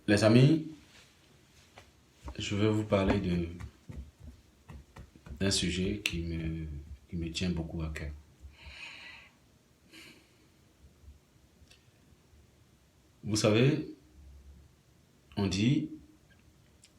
Les amis, je vais vous parler d'un sujet qui me tient beaucoup à cœur. Vous savez, on dit,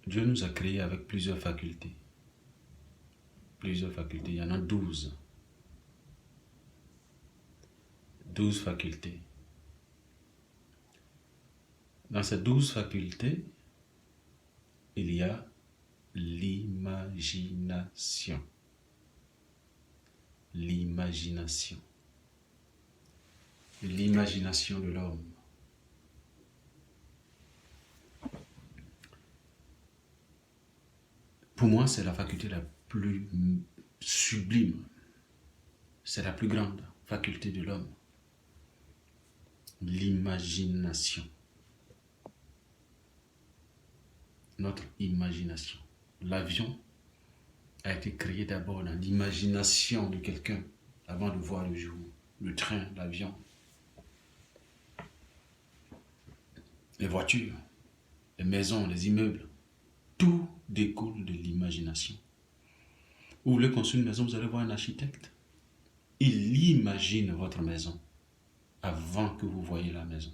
Dieu nous a créés avec plusieurs facultés. Plusieurs facultés, il y en a 12. 12 facultés. Dans ces 12 facultés, il y a l'imagination. L'imagination. L'imagination de l'homme. Pour moi, c'est la faculté la plus sublime. C'est la plus grande faculté de l'homme. L'imagination. Notre imagination. L'avion a été créé d'abord dans l'imagination de quelqu'un avant de voir le jour. Le train, l'avion, les voitures, les maisons, les immeubles. Tout découle de l'imagination. Vous voulez construire une maison, vous allez voir un architecte. Il imagine votre maison avant que vous voyez la maison.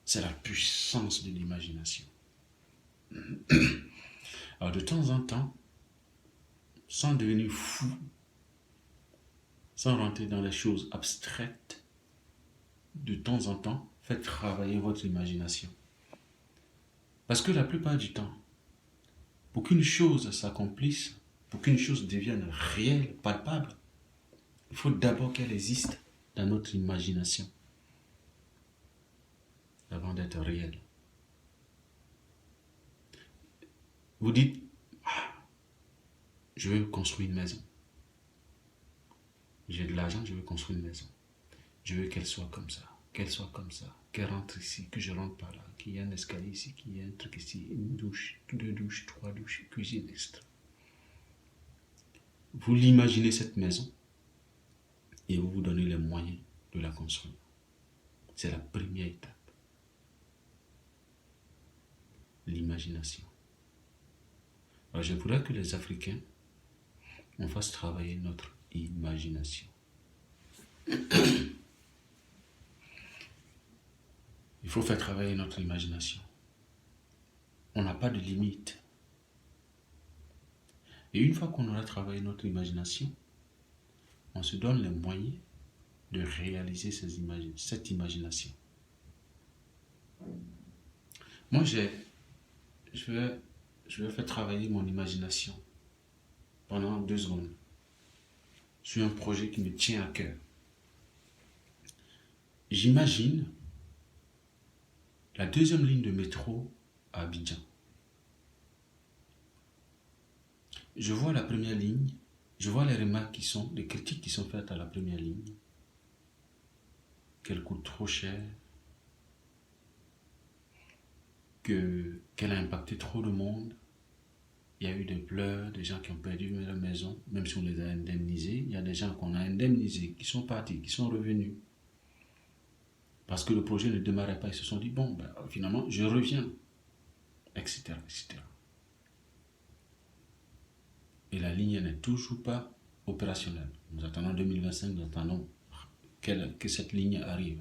C'est la puissance de l'imagination. Alors de temps en temps, sans devenir fou, sans rentrer dans les choses abstraites, de temps en temps, faites travailler votre imagination. Parce que la plupart du temps, pour qu'une chose s'accomplisse, pour qu'une chose devienne réelle, palpable, il faut d'abord qu'elle existe dans notre imagination, avant d'être réelle. Vous dites, je veux construire une maison. J'ai de l'argent, je veux construire une maison. Je veux qu'elle soit comme ça, qu'elle rentre ici, que je rentre par là, qu'il y ait un escalier ici, qu'il y ait un truc ici, une douche, 2 douches, 3 douches, cuisine extra. Vous l'imaginez cette maison et vous vous donnez les moyens de la construire. C'est la première étape. L'imagination. Alors je voudrais que les Africains, on fasse travailler notre imagination. Il faut faire travailler notre imagination. On n'a pas de limite. Et une fois qu'on aura travaillé notre imagination, on se donne les moyens de réaliser cette imagination. Moi, je vais faire travailler mon imagination pendant 2 secondes sur un projet qui me tient à cœur. J'imagine la 2e ligne de métro à Abidjan. Je vois la première ligne, je vois les remarques les critiques qui sont faites à la première ligne, qu'elle coûte trop cher, qu'elle a impacté trop de monde. Il y a eu des pleurs, des gens qui ont perdu leur maison, même si on les a indemnisés. Il y a des gens qu'on a indemnisés, qui sont partis, qui sont revenus. Parce que le projet ne démarrait pas, ils se sont dit, bon, finalement, je reviens, etc., etc. Et la ligne n'est toujours pas opérationnelle. Nous attendons 2025, nous attendons que cette ligne arrive.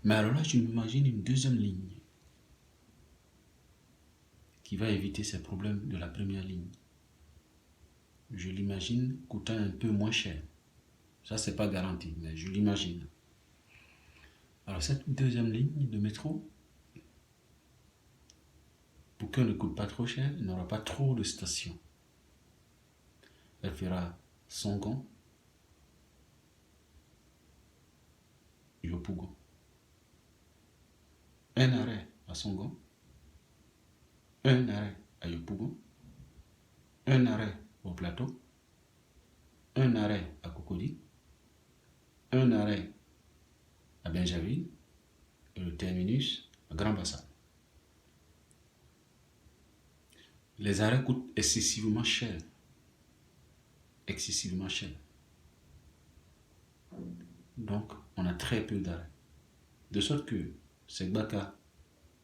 Mais alors là, je m'imagine une 2e ligne qui va éviter ces problèmes de la première ligne. Je l'imagine coûtant un peu moins cher. Ça, c'est pas garanti, mais je l'imagine. Alors cette 2e ligne de métro, pour qu'elle ne coûte pas trop cher, elle n'aura pas trop de stations. Elle fera Songon, Yopougon. Un arrêt à Songon, un arrêt à Yopougon, un arrêt au plateau, un arrêt à Cocody, un arrêt à Benjaville et le terminus à Grand Bassam. Les arrêts coûtent excessivement cher. Excessivement cher. Donc, on a très peu d'arrêts. De sorte que c'est Gbaka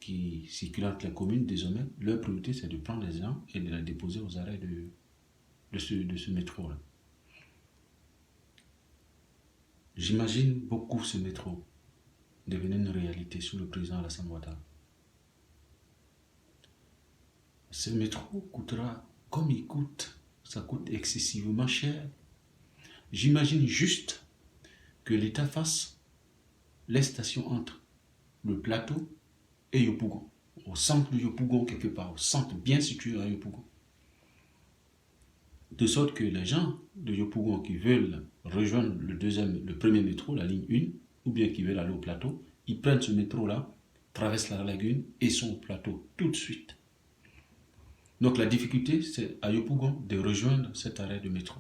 qui circulent entre les communes, désormais, leur priorité, c'est de prendre les gens et de les déposer aux arrêts de ce métro-là. J'imagine beaucoup ce métro devenir une réalité sous le président Alassane Ouattara. Ce métro coûtera comme il coûte, ça coûte excessivement cher. J'imagine juste que l'État fasse les stations entre le plateau et Yopougon, au centre de Yopougon quelque part, au centre bien situé à Yopougon. De sorte que les gens de Yopougon qui veulent rejoindre le premier métro, la ligne 1, ou bien qui veulent aller au plateau, ils prennent ce métro-là, traversent la lagune et sont au plateau tout de suite. Donc la difficulté, c'est à Yopougon de rejoindre cet arrêt de métro.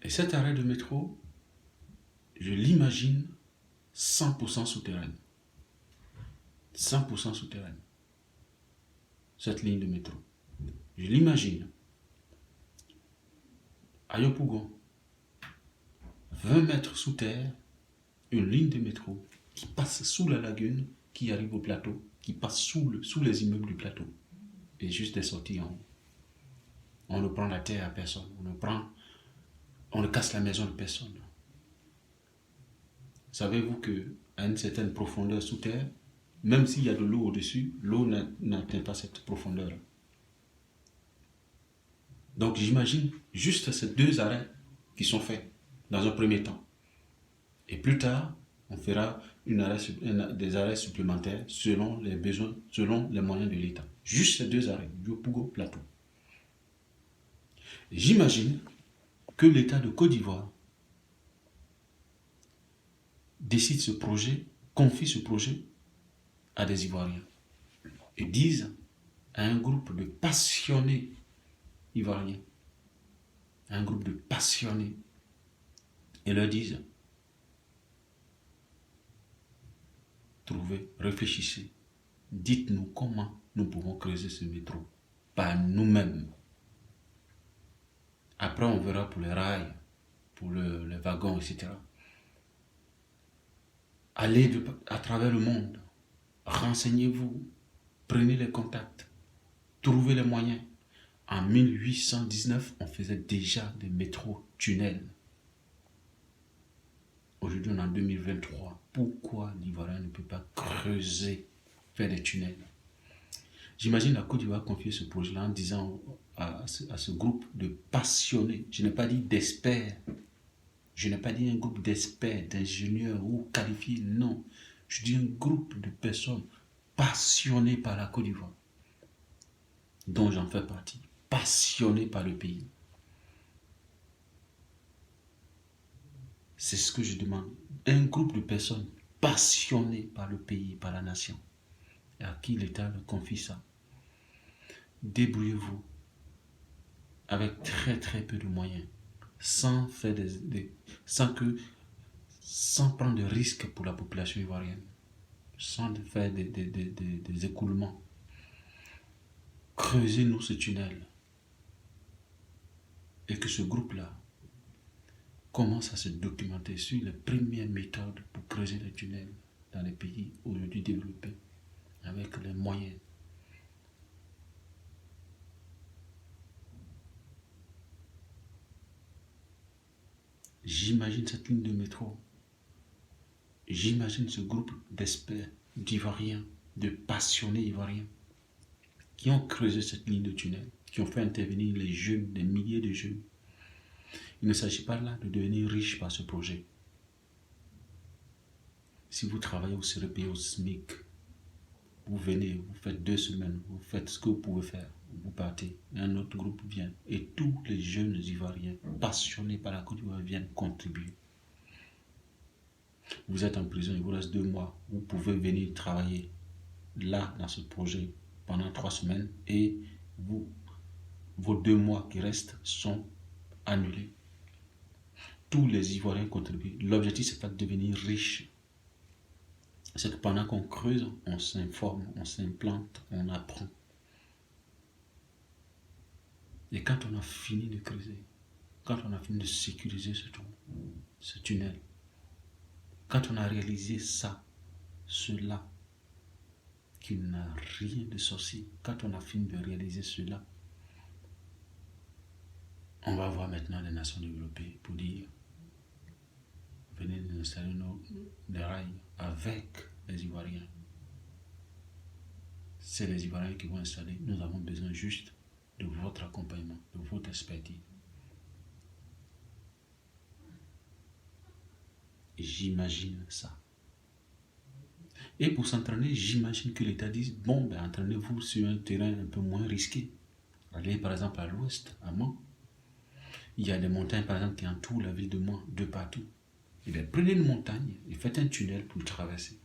Et cet arrêt de métro, je l'imagine 100% souterraine. 100% souterraine. Cette ligne de métro. Je l'imagine. À Yopougon, 20 mètres sous terre, une ligne de métro qui passe sous la lagune, qui arrive au plateau, qui passe sous les immeubles du plateau. Et juste des sorties en haut. On ne prend la terre à personne. On ne casse la maison de personne. Savez-vous qu'à une certaine profondeur sous terre, même s'il y a de l'eau au-dessus, l'eau n'atteint pas cette profondeur. Donc j'imagine juste ces deux arrêts qui sont faits dans un premier temps. Et plus tard, on fera des arrêts supplémentaires selon les besoins, selon les moyens de l'État. Juste ces deux arrêts, Yopougon, Plateau. J'imagine que l'État de Côte d'Ivoire décide ce projet, confie ce projet à des Ivoiriens et disent à un groupe de passionnés Ivoiriens, un groupe de passionnés, et leur disent trouvez, réfléchissez, dites-nous comment nous pouvons creuser ce métro par nous-mêmes. Après, on verra pour les rails, pour les wagons, etc. Allez à travers le monde, renseignez-vous, prenez les contacts, trouvez les moyens. En 1819, on faisait déjà des métros-tunnels. Aujourd'hui, on est en 2023. Pourquoi l'Ivoirien ne peut pas creuser, faire des tunnels? J'imagine la Côte d'Ivoire confier ce projet-là en disant à ce groupe de passionnés, je n'ai pas dit d'experts, je n'ai pas dit un groupe d'experts, d'ingénieurs ou qualifiés, non. Je dis un groupe de personnes passionnées par la Côte d'Ivoire, dont j'en fais partie, passionnées par le pays. C'est ce que je demande. Un groupe de personnes passionnées par le pays, par la nation, et à qui l'État leur confie ça. Débrouillez-vous avec très très peu de moyens, sans prendre de risques pour la population ivoirienne, sans faire des écoulements. Creusez-nous ce tunnel et que ce groupe-là commence à se documenter sur les premières méthodes pour creuser les tunnels dans les pays aujourd'hui développés avec les moyens. J'imagine cette ligne de métro. J'imagine ce groupe d'experts, d'Ivoiriens, de passionnés Ivoiriens qui ont creusé cette ligne de tunnel, qui ont fait intervenir les jeunes, des milliers de jeunes. Il ne s'agit pas là de devenir riche par ce projet. Si vous travaillez, vous serez payé au SMIC. Vous venez, vous faites 2 semaines, vous faites ce que vous pouvez faire. Vous partez, et un autre groupe vient. Et tous les jeunes Ivoiriens passionnés par la Côte d'Ivoire viennent contribuer. Vous êtes en prison, il vous reste 2 mois. Vous pouvez venir travailler là, dans ce projet, pendant 3 semaines. Et vos 2 mois qui restent sont annulés. Tous les Ivoiriens contribuent. L'objectif, ce n'est pas de devenir riche. C'est que pendant qu'on creuse, on s'informe, on s'implante, on apprend. Et quand on a fini de creuser, quand on a fini de sécuriser ce tunnel, Quand on a réalisé ça, cela, qui n'a rien de sorcier, quand on a fini de réaliser cela, on va voir maintenant les nations développées pour dire venez nous installer des rails avec les Ivoiriens. C'est les Ivoiriens qui vont installer. Nous avons besoin juste de votre accompagnement, de votre expertise. J'imagine ça. Et pour s'entraîner, j'imagine que l'État dise bon, ben, entraînez-vous sur un terrain un peu moins risqué. Allez par exemple à l'ouest, à Mans. Il y a des montagnes par exemple qui entourent la ville de Mans, de partout. Et bien, prenez une montagne et faites un tunnel pour le traverser.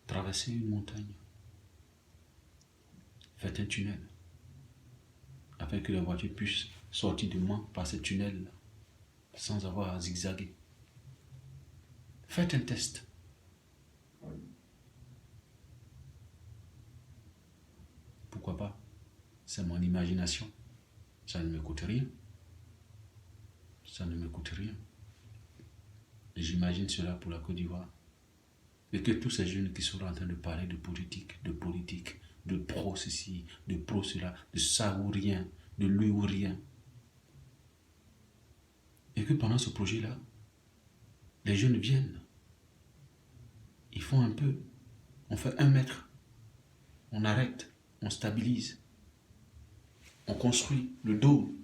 Traversez une montagne. Faites un tunnel. Afin que les voitures puissent sortir de Mans par ce tunnel sans avoir à zigzaguer. Faites un test. Pourquoi pas? C'est mon imagination. Ça ne me coûte rien. Ça ne me coûte rien. Et j'imagine cela pour la Côte d'Ivoire. Et que tous ces jeunes qui seront en train de parler de politique, de pro ceci, de pro cela, de ça ou rien, de lui ou rien. Et que pendant ce projet-là, les jeunes viennent. Ils font un peu. On fait 1 mètre. On arrête. On stabilise. On construit le dôme.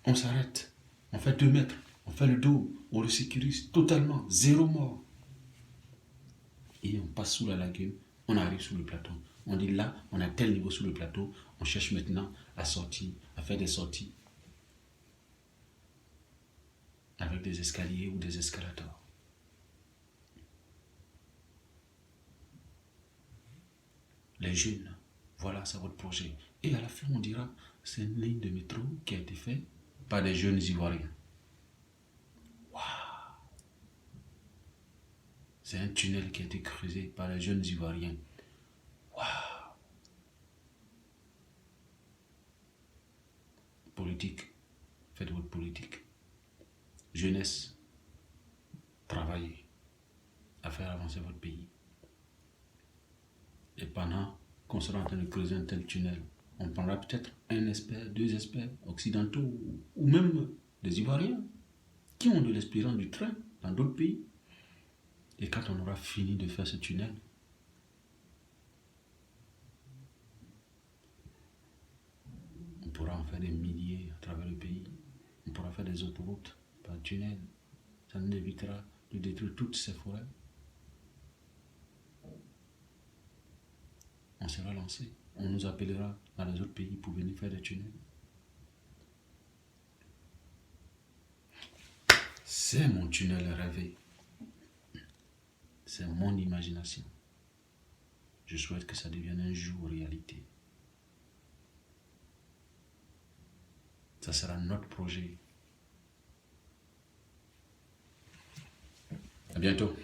On s'arrête. On fait 2 mètres. On fait le dôme. On le sécurise totalement. 0 mort. Et on passe sous la lagune. On arrive sous le plateau. On dit là, on a tel niveau sous le plateau. On cherche maintenant à sortir, à faire des sorties avec des escaliers ou des escalators. Les jeunes, voilà, c'est votre projet. Et à la fin, on dira, c'est une ligne de métro qui a été faite par des jeunes Ivoiriens. Waouh! C'est un tunnel qui a été creusé par les jeunes Ivoiriens. Waouh! Politique, faites votre politique. Jeunesse, travaillez à faire avancer votre pays. Et pendant qu'on sera en train de creuser un tel tunnel, on prendra peut-être 1 expert, 2 experts occidentaux ou même des Ivoiriens qui ont de l'expérience du train dans d'autres pays. Et quand on aura fini de faire ce tunnel, on pourra en faire des milliers à travers le pays. On pourra faire des autoroutes par tunnel. Ça nous évitera de détruire toutes ces forêts. On sera lancé. On nous appellera dans les autres pays pour venir faire des tunnels. C'est mon tunnel rêvé. C'est mon imagination. Je souhaite que ça devienne un jour réalité. Ça sera notre projet. À bientôt.